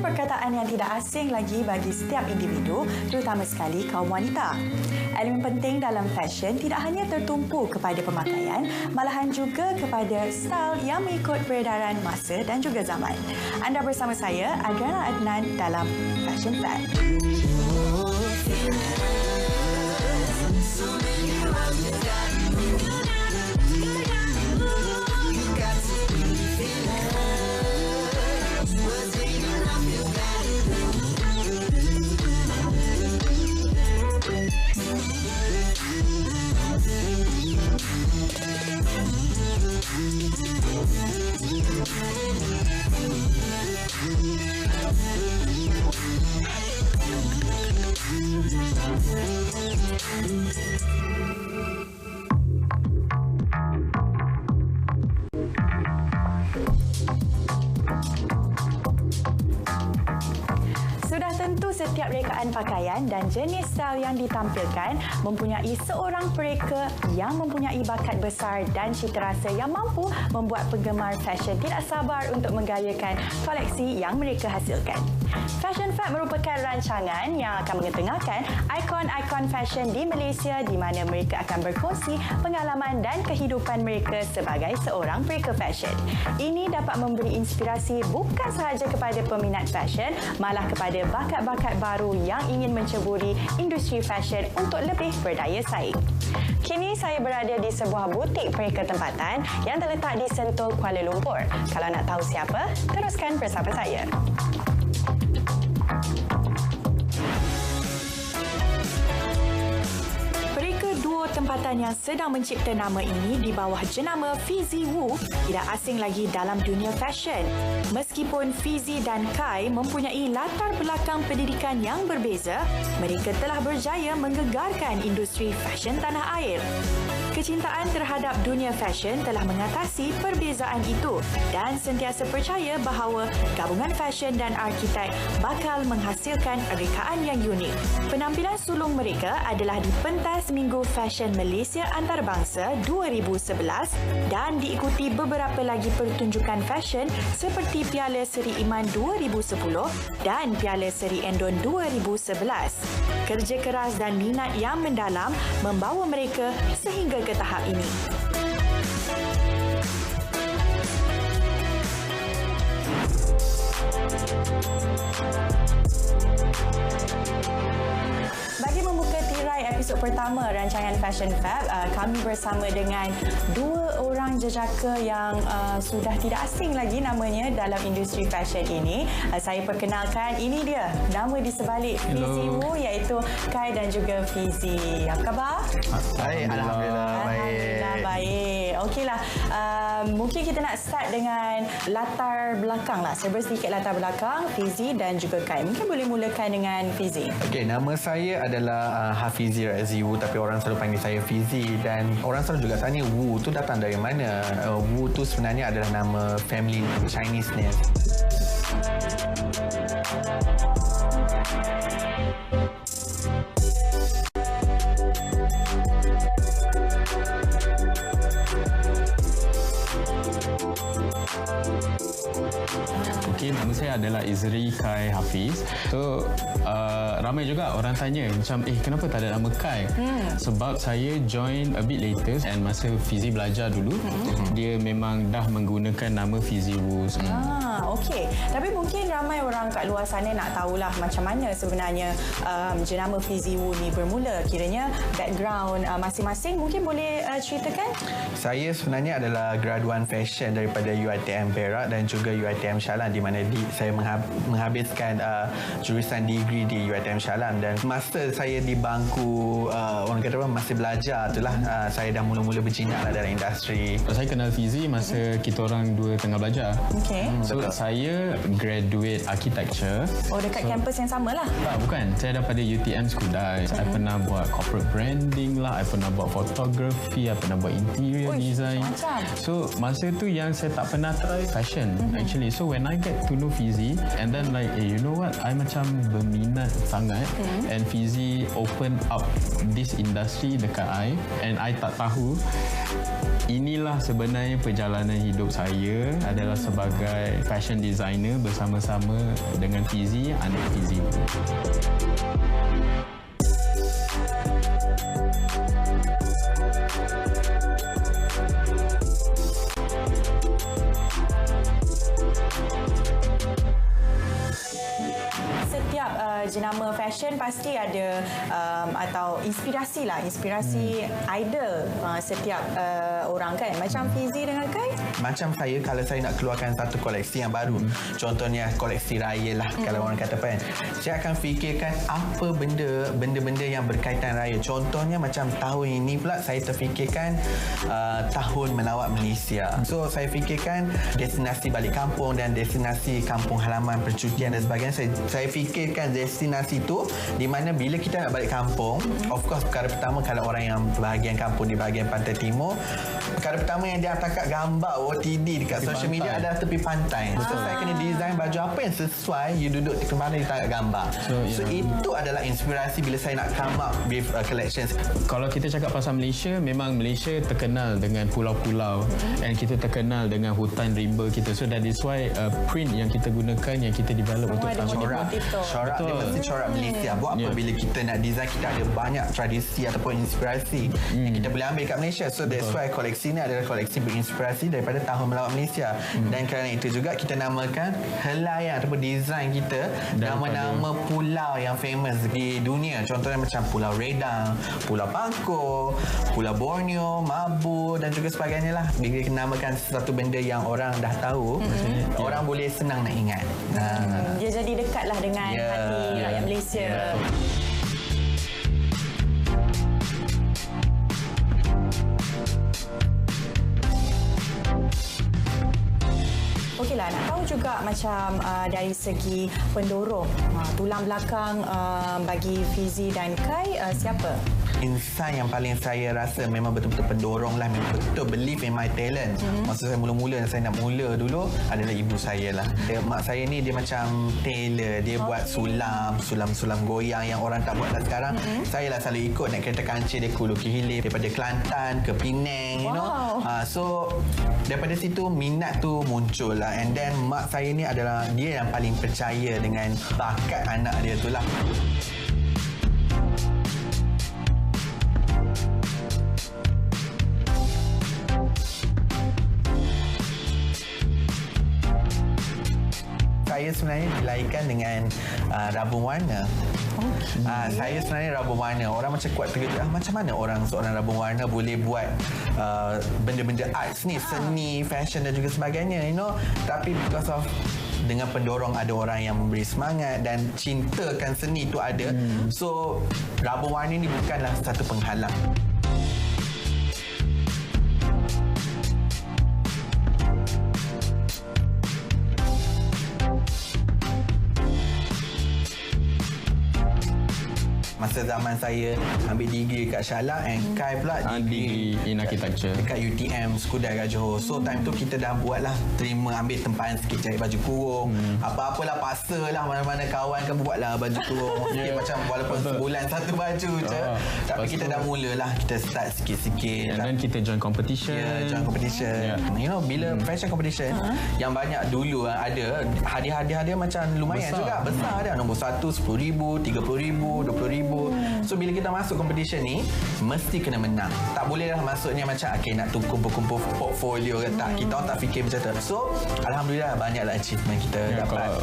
perkataan yang tidak asing lagi bagi setiap individu, terutama sekali kaum wanita. Elemen penting dalam fashion tidak hanya tertumpu kepada pemakaian, malahan juga kepada style yang mengikut peredaran masa dan juga zaman. Anda bersama saya, Adriana Adnan dalam Fashion Fact. Sudah tentu setiap rekaan pakaian dan jenis style yang ditampilkan mempunyai seorang pereka yang mempunyai bakat besar dan citarasa yang mampu membuat penggemar fashion tidak sabar untuk menggayakan koleksi yang mereka hasilkan. Fashion Fact merupakan rancangan yang akan mengetengahkan ikon-ikon fashion di Malaysia di mana mereka akan berkongsi pengalaman dan kehidupan mereka sebagai seorang pereka fashion. Ini dapat memberi inspirasi bukan sahaja kepada peminat fashion, malah kepada bakat-bakat baru yang ingin menceburi industri fashion untuk lebih berdaya saing. Kini saya berada di sebuah butik pereka tempatan yang terletak di Sentul, Kuala Lumpur. Kalau nak tahu siapa, teruskan bersama saya. Pereka duo tempatan yang sedang mencipta nama ini di bawah jenama Fizi Wu tidak asing lagi dalam dunia fashion. Meskipun Fizi dan Kai mempunyai latar belakang pendidikan yang berbeza, mereka telah berjaya menggegarkan industri fashion tanah air. Kecintaan terhadap dunia fashion telah mengatasi perbezaan itu dan sentiasa percaya bahawa gabungan fashion dan arkitek bakal menghasilkan rekaan yang unik. Penampilan sulung mereka adalah di pentas Minggu Fashion Malaysia Antarabangsa 2011 dan diikuti beberapa lagi pertunjukan fashion seperti Piala Seri Iman 2010 dan Piala Seri Endon 2011. Kerja keras dan minat yang mendalam membawa mereka sehingga ke tahap ini. Bagi membuka tirai episod pertama rancangan Fashion Fab, kami bersama dengan dua orang jejaka yang sudah tidak asing lagi namanya dalam industri fashion ini. Saya perkenalkan, ini dia nama di sebalik Fizi Wu, iaitu Kai dan juga Fizi. Apa khabar? Baik, Alhamdulillah. Alhamdulillah baik. Okeylah, mungkin kita nak start dengan latar belakang lah. Serba sedikit latar belakang Fizi dan juga Kai. Mungkin boleh mulakan dengan Fizi. Okey, nama saya adalah Hafizi Razi Wu, tapi orang selalu panggil saya Fizi, dan orang selalu juga tanya Wu tu datang dari mana. Wu tu sebenarnya adalah nama family Chinese name. Okey, nama saya adalah Izri Kai Hafiz. So, ramai juga orang tanya macam, kenapa tak ada nama Kai? Sebab saya join a bit later and masa Fizi belajar dulu, dia memang dah menggunakan nama Fizi Wu. Okey. Tapi mungkin ramai orang kat luar sana nak tahulah macam mana sebenarnya jenama Fizi Wu ni bermula. Kiranya background masing-masing mungkin boleh ceritakan? Saya sebenarnya adalah graduan fashion daripada UiTM Perak dan juga UiTM Shah Alam, di mana saya menghabiskan jurusan degree di UiTM Shah Alam, dan masa saya di bangku orang kata masih belajar itulah saya dah mula-mula berjinak lah dalam industri. Saya kenal Fizi masa kita orang dua tengah belajar. Okey. So, saya graduate architecture. Oh, dekat kampus yang sama lah? Tak, bukan. Saya daripada UTM Skudai. Saya pernah buat corporate branding lah, saya pernah buat photography, saya pernah buat interior design. Macam. So, masa tu yang saya tak pernah try fashion actually. So, when I get to know Fizi, and then like, you know what, I macam berminat sangat, and Fizi open up this industry dekat I, and I tak tahu. Inilah sebenarnya perjalanan hidup saya adalah sebagai fashion designer bersama-sama dengan Fizi, anak Fizi. Jenama fashion pasti ada atau inspirasi idol setiap orang kan. Macam Fizi dengan Kai. Macam saya, kalau saya nak keluarkan satu koleksi yang baru, contohnya koleksi raya lah, kalau orang kata kan, saya akan fikirkan apa benda-benda yang berkaitan raya. Contohnya macam tahun ini pula saya terfikirkan tahun melawat Malaysia. So saya fikirkan destinasi balik kampung dan destinasi kampung halaman, percutian dan sebagainya. Saya fikirkan destinasi tu di mana bila kita nak balik kampung, of course perkara pertama, kalau orang yang bahagian kampung di bahagian pantai timur, perkara pertama yang dia tangkap gambar OTD dekat social media adalah tepi pantai. So saya kena design baju apa yang sesuai, you duduk di mana dia tangkap gambar. So itu adalah inspirasi bila saya nak come up with collections. Kalau kita cakap pasal Malaysia, memang Malaysia terkenal dengan pulau-pulau, and kita terkenal dengan hutan rimba kita. So that is why print yang kita gunakan, yang kita develop untuk corak dia mesti corak Malaysia. Buat apa bila kita nak design, kita ada banyak tradisi ataupun inspirasi yang kita boleh ambil kat Malaysia. So that's why koleksi ni adalah koleksi berinspirasi daripada tahun melawat Malaysia. Dan kerana itu juga kita namakan helaian ataupun design kita nama-nama pulau yang famous di dunia. Contohnya macam Pulau Redang, Pulau Pangkor, Pulau Borneo, Mabu dan juga sebagainya lah. Bila kita namakan sesuatu benda yang orang dah tahu, orang boleh senang nak ingat. Dia jadi dekatlah dengan hati rakyat Malaysia. Okeylah, nak tahu juga macam dari segi pendorong, tulang belakang bagi Fizi dan Kai siapa? Insan yang paling saya rasa memang betul-betul pendorong lah, memang betul believe in my talent. Masa saya mula-mula, saya nak mula dulu adalah ibu saya lah. Mak saya ni dia macam tailor, dia buat sulam goyang yang orang tak buat lah sekarang. Saya lah selalu ikut naik kereta kancil dia ke Hulu ke Hilir, daripada Kelantan ke Penang, you know. So daripada situ minat tu muncul lah. And then mak saya ni adalah dia yang paling percaya dengan bakat anak dia tu lah. Saya sebenarnya dilahirkan dengan rabun warna. Saya sebenarnya rabun warna. Orang macam kuat terkejut, macam mana seorang rabun warna boleh buat benda-benda arts ni, seni, fashion dan juga sebagainya, you know. Tapi because of dengan pendorong ada orang yang memberi semangat dan cintakan seni tu ada. So rabun warna ni bukanlah satu penghalang. Masa zaman saya ambil degree kat Shah Alam, and Kai pula degree in architecture dekat UTM Skudai kat Johor. So time tu kita dah buat lah, ambil tempahan sikit, cari baju kurung, apa-apalah, paksa lah mana-mana kawan kan buat lah baju kurung. Okay, macam walaupun sebulan satu baju je, tapi kita dah mula lah, kita start sikit-sikit. And then kita join competition. Join competition. You know, bila fashion competition yang banyak dulu ada hadiah-hadiah macam lumayan besar ada, nombor 1 10,000, 30,000, 20,000. So bila kita masuk competition ni, mesti kena menang. Tak boleh lah maksudnya macam nak tu kumpul-kumpul portfolio ke tak. Kita orang tak fikir macam tu. So alhamdulillah banyaklah achievement kita dapat.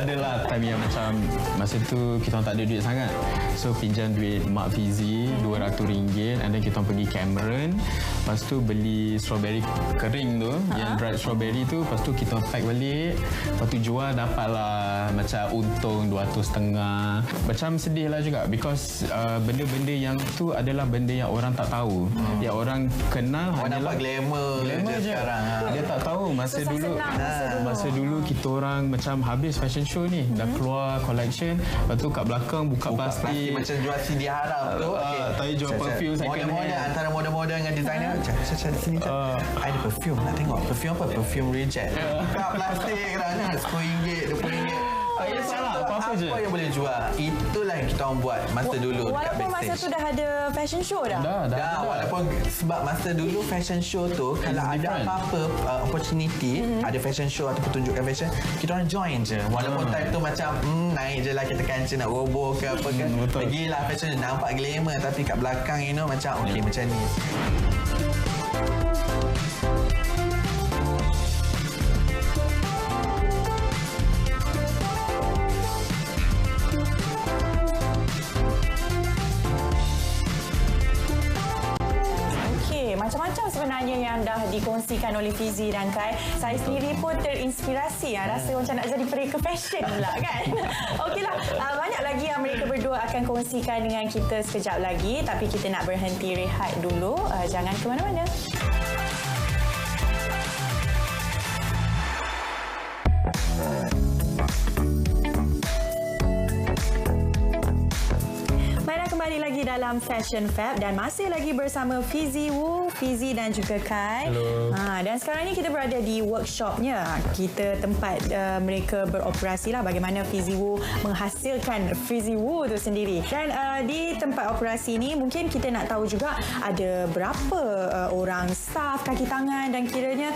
Adalah time yang macam masa tu kita orang tak ada duit sangat. So pinjam duit mak Fizi RM200, and then kita orang pergi Cameron. Lepas tu beli strawberry kering tu, yang dried strawberry tu. Lepas tu kita orang pack balik. Lepas tu jual, dapatlah macam untung 200.5. Macam sedih lah juga, because benda-benda yang tu adalah benda yang orang tak tahu. Yang orang kenal orang nampak glamour je sekarang. Dia tak tahu masa dulu kita orang macam habis fashion show ni, dah keluar collection, lepas tu kat belakang buka plastik macam jual CD haram tu. Tapi jual perfume second hand. Antara model-model dengan designer Saya cari sini tak. Ada perfume nak tengok. Perfume apa? Perfume reject. Kak plastik kerana RM10, RM20. Tak salah, apa-apa je. Apa yang boleh jual? Itulah yang kita orang buat masa dulu dekat Walaupun masa backstage. tu dah ada fashion show dah. Dah, walaupun sebab masa dulu fashion show tu kalau ada different. apa-apa opportunity, ada fashion show atau pertunjukan fashion, kita orang join je. Walaupun time tu macam naik je lah kita kancing nak roboh ke apa ke. Betul. Pergilah fashion show, nampak glamour tapi kat belakang macam okey macam ni. Macam-macam sebenarnya yang dah dikongsikan oleh Fizi dan Kai. Saya sendiri pun terinspirasi. Rasa macam nak jadi pereka fashion pula kan. Okeylah, banyak lagi yang mereka berdua akan kongsikan dengan kita sekejap lagi. Tapi kita nak berhenti rehat dulu. Jangan ke mana-mana. Kembali lagi dalam Fashion Fab dan masih lagi bersama Fizi Wu, Fizi dan juga Kai. Hello. Dan sekarang ni kita berada di workshopnya. Kita tempat mereka beroperasi lah bagaimana Fizi Wu menghasilkan Fizi Wu tu sendiri. Dan di tempat operasi ni mungkin kita nak tahu juga ada berapa orang staff, kaki tangan dan kiranya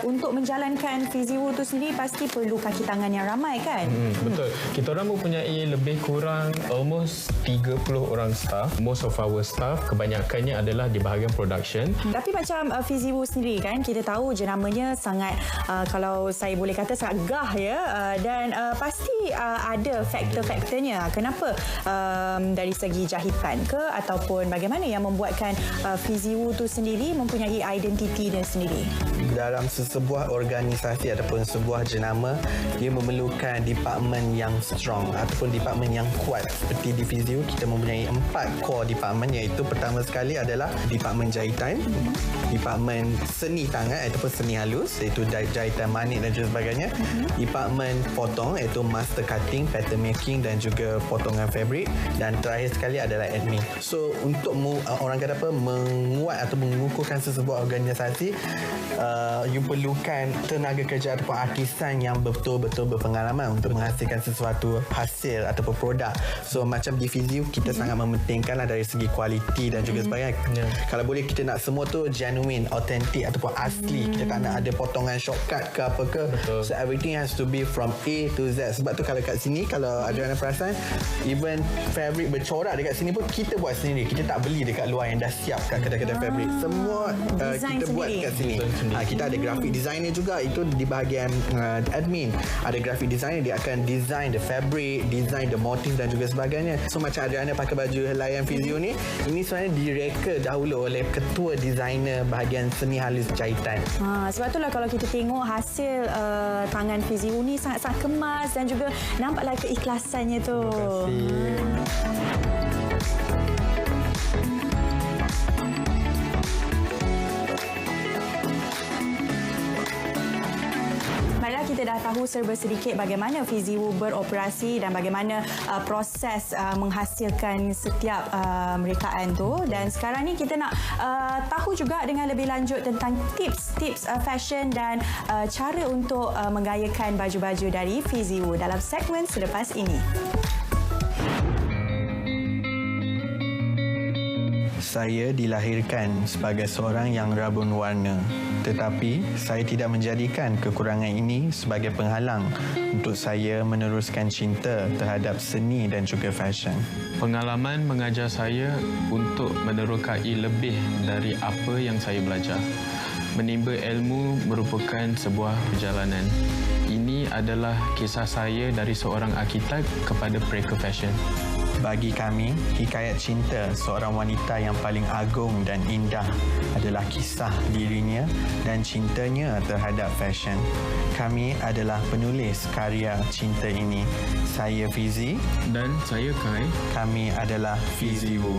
untuk menjalankan Fizi Wu tu sendiri pasti perlu kaki tangan yang ramai kan? Betul. Kita orang mempunyai lebih kurang almost 30 orang staff. Most of our staff kebanyakannya adalah di bahagian production. Tapi macam Fizi Wu sendiri kan, kita tahu jenamanya sangat kalau saya boleh kata sangat gah ya, dan pasti ada faktor-faktornya. Kenapa dari segi jahitan ke ataupun bagaimana yang membuatkan Fizi Wu tu sendiri mempunyai identiti dia sendiri? Dalam sebuah organisasi ataupun sebuah jenama, dia memerlukan department yang strong ataupun department yang kuat. Seperti di Fizi Wu, kita mempunyai 4 core department, iaitu pertama sekali adalah department jahitan, department seni tangan ataupun seni halus, iaitu jahitan manik dan juga sebagainya, department potong iaitu master cutting, pattern making dan juga potongan fabric, dan terakhir sekali adalah admin. So untuk orang kata apa, menguat atau mengukuhkan sesebuah organisasi, you perlukan tenaga kerja ataupun artisan yang betul-betul berpengalaman untuk menghasilkan sesuatu hasil ataupun produk. So macam di Fizi Wu, kita sangat mementingkanlah dari segi kualiti dan juga sebagainya. Kalau boleh kita nak semua tu genuine, authentic ataupun asli. Kita tak nak ada potongan shortcut ke apa ke. So everything has to be from A to Z. Sebab tu kalau kat sini, kalau ada yang perasan, even fabric bercorak dekat sini pun kita buat sendiri. Kita tak beli dekat luar yang dah siap kat kedai-kedai fabric. Semua kita buat kat sini. Kita ada graphic designer juga, itu di bahagian admin. Ada graphic designer, dia akan design the fabric, design the motif dan juga sebagainya. So macam Adriana pakai baju layan Fizi Wu ni, ini sebenarnya direka dahulu oleh ketua designer bahagian seni halus jahitan. Sebab itulah kalau kita tengok hasil tangan Fizi Wu ni sangat-sangat kemas dan juga nampaklah keikhlasannya tu. Terima kasih. Baiklah, kita dah tahu serba sedikit bagaimana Fizi Wu beroperasi dan bagaimana proses menghasilkan setiap rekaan tu. Dan sekarang ni kita nak tahu juga dengan lebih lanjut tentang tips-tips fashion dan cara untuk menggayakan baju-baju dari Fizi Wu dalam segmen selepas ini. Saya dilahirkan sebagai seorang yang rabun warna, tetapi saya tidak menjadikan kekurangan ini sebagai penghalang untuk saya meneruskan cinta terhadap seni dan juga fashion. Pengalaman mengajar saya untuk menerokai lebih dari apa yang saya belajar. Menimba ilmu merupakan sebuah perjalanan. Ini adalah kisah saya dari seorang arkitek kepada pereka fashion. Bagi kami, hikayat cinta seorang wanita yang paling agung dan indah adalah kisah dirinya dan cintanya terhadap fashion. Kami adalah penulis karya cinta ini. Saya Fizi. Dan saya Kai. Kami adalah Fizi Wu.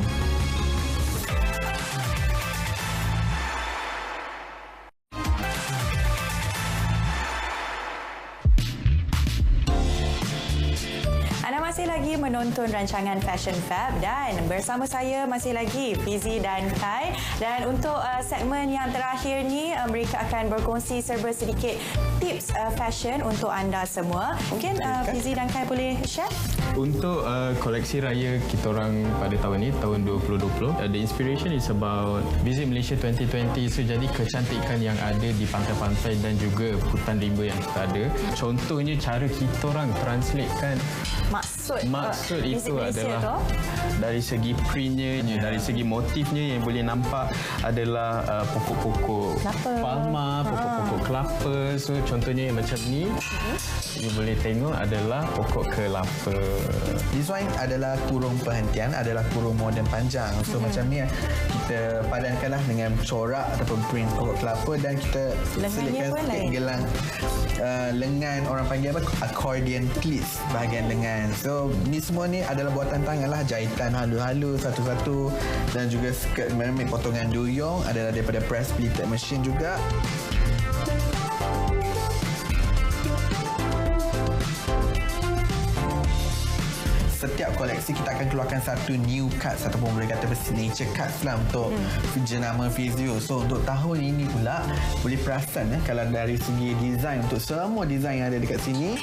lagi menonton rancangan Fashion Fab dan bersama saya masih lagi Fizi dan Kai. Dan untuk segmen yang terakhir ni, mereka akan berkongsi serba sedikit tips fashion untuk anda semua. Mungkin Fizi dan Kai boleh share? Untuk koleksi raya kita orang pada tahun ni, tahun 2020, the inspiration is about Visit Malaysia 2020. So jadi kecantikan yang ada di pantai-pantai dan juga hutan rimba yang kita ada. Contohnya cara kita orang translatekan maksud itu adalah dari segi printnya, dari segi motifnya yang boleh nampak adalah pokok-pokok palma, pokok-pokok kelapa. So contohnya macam ni, you boleh tengok adalah pokok kelapa. This one adalah kurung perhentian, adalah kurung moden panjang. So macam ni kita padankanlah dengan corak ataupun print pokok kelapa dan kita selitkan sikit gelang lengan, orang panggil apa, accordion pleats bahagian lengan. So ni semua ni adalah buatan tangan lah, jahitan halus-halus satu-satu, dan juga skirt mermaid potongan duyung adalah daripada press pleated machine juga. Setiap koleksi kita akan keluarkan satu new cuts ataupun boleh kata signature cuts lah untuk jenama Fizio. So untuk tahun ini pula boleh perasan kalau dari segi design, untuk semua design yang ada dekat sini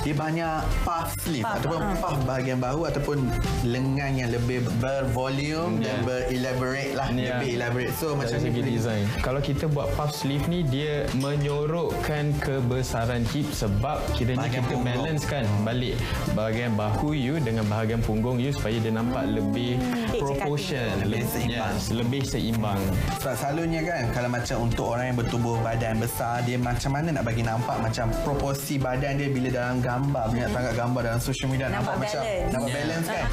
dia banyak puff sleeve ataupun puff bahagian bahu ataupun lengan yang lebih bervolume dan berelaborate lah, lebih elaborate. So dari macam segi design, kalau kita buat puff sleeve ni, dia menyorokkan kebesaran hip sebab kiranya bahagian kita punggung. balance kan balik bahagian bahu you dengan bahagian punggung you supaya dia nampak lebih proportion, lebih seimbang. Lebih seimbang. Sebab selalunya kan kalau macam untuk orang yang bertubuh badan besar, dia macam mana nak bagi nampak macam proporsi badan dia bila dalam gambar, banyak sangat gambar dalam social media nampak macam nampak balance kan.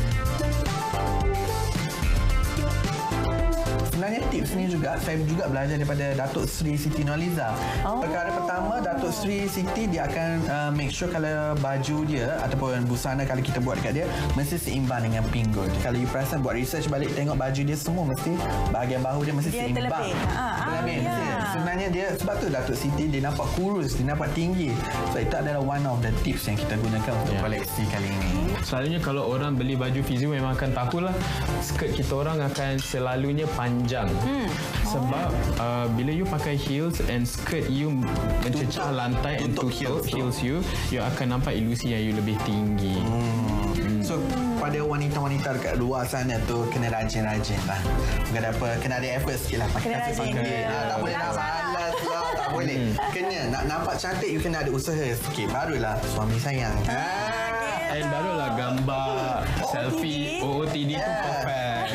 Sebenarnya tips ni juga saya juga belajar daripada Datuk Sri Siti Nurhaliza. Perkara pertama, Datuk Sri Siti dia akan make sure kalau baju dia ataupun busana kalau kita buat dekat dia mesti seimbang dengan pinggul. Kalau you perasan buat research balik tengok baju dia semua mesti bahagian bahu dia mesti Dia seimbang. terlebih. Mesti. Sebenarnya dia sebab tu Datuk Siti dia nampak kurus, dia nampak tinggi. So itu adalah one of the tips yang kita gunakan untuk koleksi kali ini. Selalunya kalau orang beli baju Fizio memang akan tahulah skirt kita orang akan selalunya panjang. Sebab bila you pakai heels and skirt you mencecah lantai and tutup heels you akan nampak ilusi yang you lebih tinggi. So pada wanita-wanita dekat luar sana tu kena rajin-rajin lah. Bukan apa, kena ada effort sikit lah. Kena rajin. Tak boleh nak malas lah. Tak boleh. Kena nak nampak cantik you kena ada usaha sikit. Barulah suami sayang. And barulah gambar selfie OOTD tu perfect.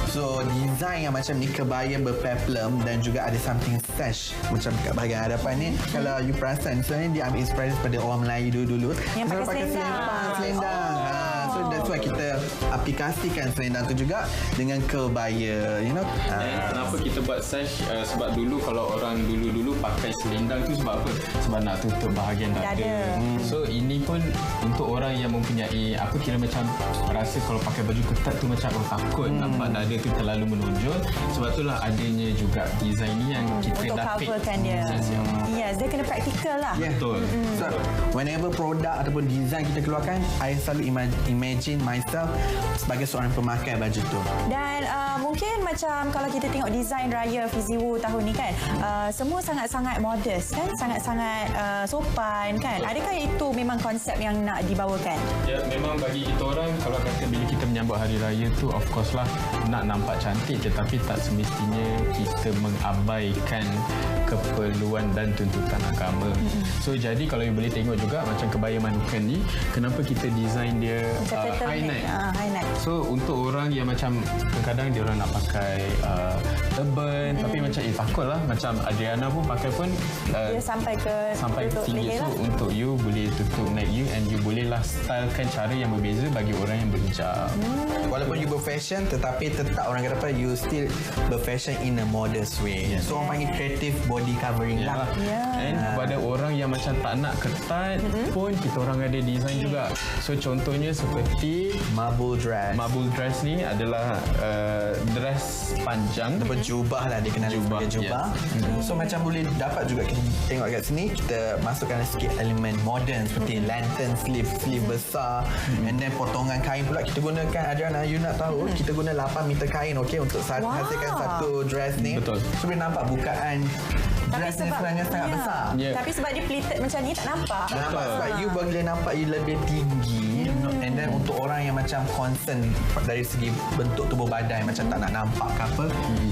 So design yang macam ni, kebaya berpeplum dan juga ada something sash macam dekat bahagian hadapan ni. Kalau you perasan sebenarnya dia ambil inspirasi pada orang Melayu dulu-dulu yang pakai selendang. So that's why kita aplikasikan selendang tu juga dengan kebaya, you know. Kenapa kita buat sash? Sebab dulu kalau orang dulu-dulu pakai selendang tu sebab apa? Sebab nak tutup bahagian dada. So ini pun untuk orang yang mempunyai, aku kira macam rasa kalau pakai baju ketat tu macam takut nampak dada tu terlalu menonjol. Sebab itulah adanya juga design ni yang kita untuk dah pick. coverkan dia. Yes, dia kena praktikal lah. Betul. So whenever produk ataupun design kita keluarkan, I selalu imagine myself sebagai seorang pemakai baju tu. Dan mungkin macam kalau kita tengok design raya Fiziwo tahun ni kan, semua sangat-sangat modest kan, sangat-sangat sopan kan. Adakah itu memang konsep yang nak dibawakan? Ya, memang bagi kita orang kalau kata bila kita menyambut hari raya tu of course lah nak nampak cantik, tetapi tak semestinya kita mengabaikan keperluan dan tuntutan agama. So jadi kalau you boleh tengok juga macam kebaya Manukan ni, kenapa kita design dia high neck. High neck. So untuk orang yang macam kadang-kadang dia orang nak pakai turban tapi macam takutlah, macam Adriana pun pakai pun Dia sampai ke tinggi. So untuk you boleh tutup neck you and you bolehlah stylekan cara yang berbeza bagi orang yang berhijab. Walaupun you berfashion tetapi tetap orang kata apa, you still berfashion in a modest way. So orang panggil creative body covering lah. And pada orang yang macam tak nak ketat pun kita orang ada design juga. So contohnya seperti Jadi Marble dress. marble dress ni adalah dress panjang. Ataupun jubah lah dia kenal Jubah, sebagai jubah. So macam boleh dapat juga kita tengok kat sini, kita masukkan sikit elemen moden seperti lantern sleeve besar, and then potongan kain pula kita gunakan. Adriana, you nak tahu kita guna 8 meter kain untuk hasilkan satu dress ni. Betul. So boleh nampak bukaan dress ni sebenarnya sangat besar. Ya. Tapi sebab dia pleated macam ni tak nampak. Nampak sebab you boleh nampak you lebih tinggi, and then untuk orang yang macam concern dari segi bentuk tubuh badan, macam tak nak nampak ke apa,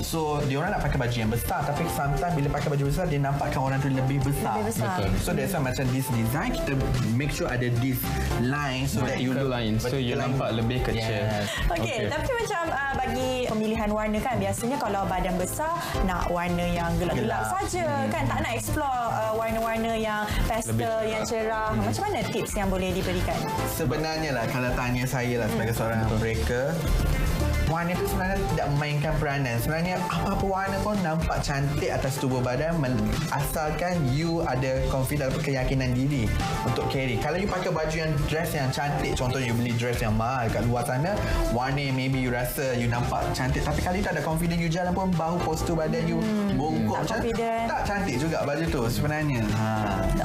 so dia orang nak pakai baju yang besar, tapi sometimes bila pakai baju besar dia nampakkan orang tu lebih besar. Lebih besar. Betul. So that's why macam this design kita make sure ada this line so that you Vertical line. So you nampak lebih kecil. Yes. Okey, tapi macam bagi pemilihan warna kan, biasanya kalau badan besar nak warna yang gelap-gelap Gelap. saja kan, tak nak explore warna-warna yang pastel, yang cerah. Macam mana tips yang boleh diberikan? Sebenarnya lah kalau tanya saya lah sebagai seorang mereka, warna itu sebenarnya tidak memainkan peranan. Sebenarnya apa-apa warna pun nampak cantik atas tubuh badan asalkan you ada confident atau keyakinan diri untuk carry. Kalau you pakai baju yang dress yang cantik, contohnya you beli dress yang mahal kat luar sana, warna yang maybe you rasa you nampak cantik, tapi kalau you tak ada confident, you jalan pun bahu postur badan you bongkok tak macam confident. tak cantik juga baju tu sebenarnya.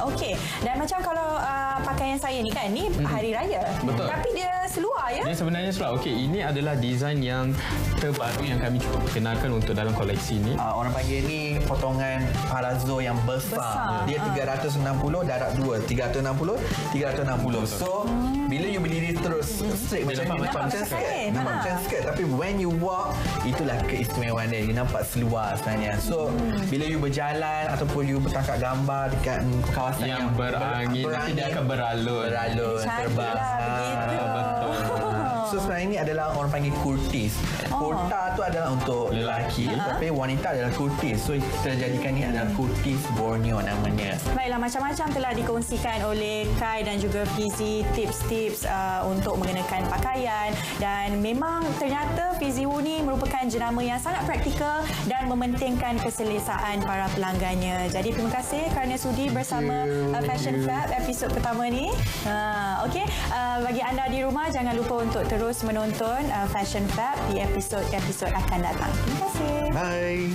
Okey, dan macam kalau pakaian saya ni kan, ni hari raya. Betul. Tapi dia seluar ya. Dia sebenarnya seluar. Okey, ini adalah design yang terbaru yang kami kenalkan untuk dalam koleksi ni. Orang panggil ni potongan palazzo yang besar. Dia 360 darab 2. 360, 360. So, bila you berdiri terus straight Dia macam ni, nampak nampak macam macam skirt. skirt. Nampak macam skirt. Tapi when you walk, itulah keistimewaan dia. You nampak seluar sebenarnya. So, bila you berjalan ataupun you bertangkap gambar dekat kawasan Yang berangin, nanti dia akan beralun. Beralun, Cantik terbang. lah begitu. Betul. So sebenarnya ini adalah orang panggil kurtis. Kurta tu adalah untuk lelaki, tapi wanita adalah kurtis. So kita jadikan ni adalah kurtis Borneo namanya. Baiklah, macam-macam telah dikongsikan oleh Kai dan juga Fizi, tips-tips untuk mengenakan pakaian, dan memang ternyata Fizi Wu ni merupakan jenama yang sangat praktikal dan mementingkan keselesaan para pelanggannya. Jadi terima kasih kerana sudi bersama Fashion Fab episod pertama ni. Okey, bagi anda di rumah jangan lupa untuk terus menonton Fashion Fab di episod-episod akan datang. Terima kasih. Bye.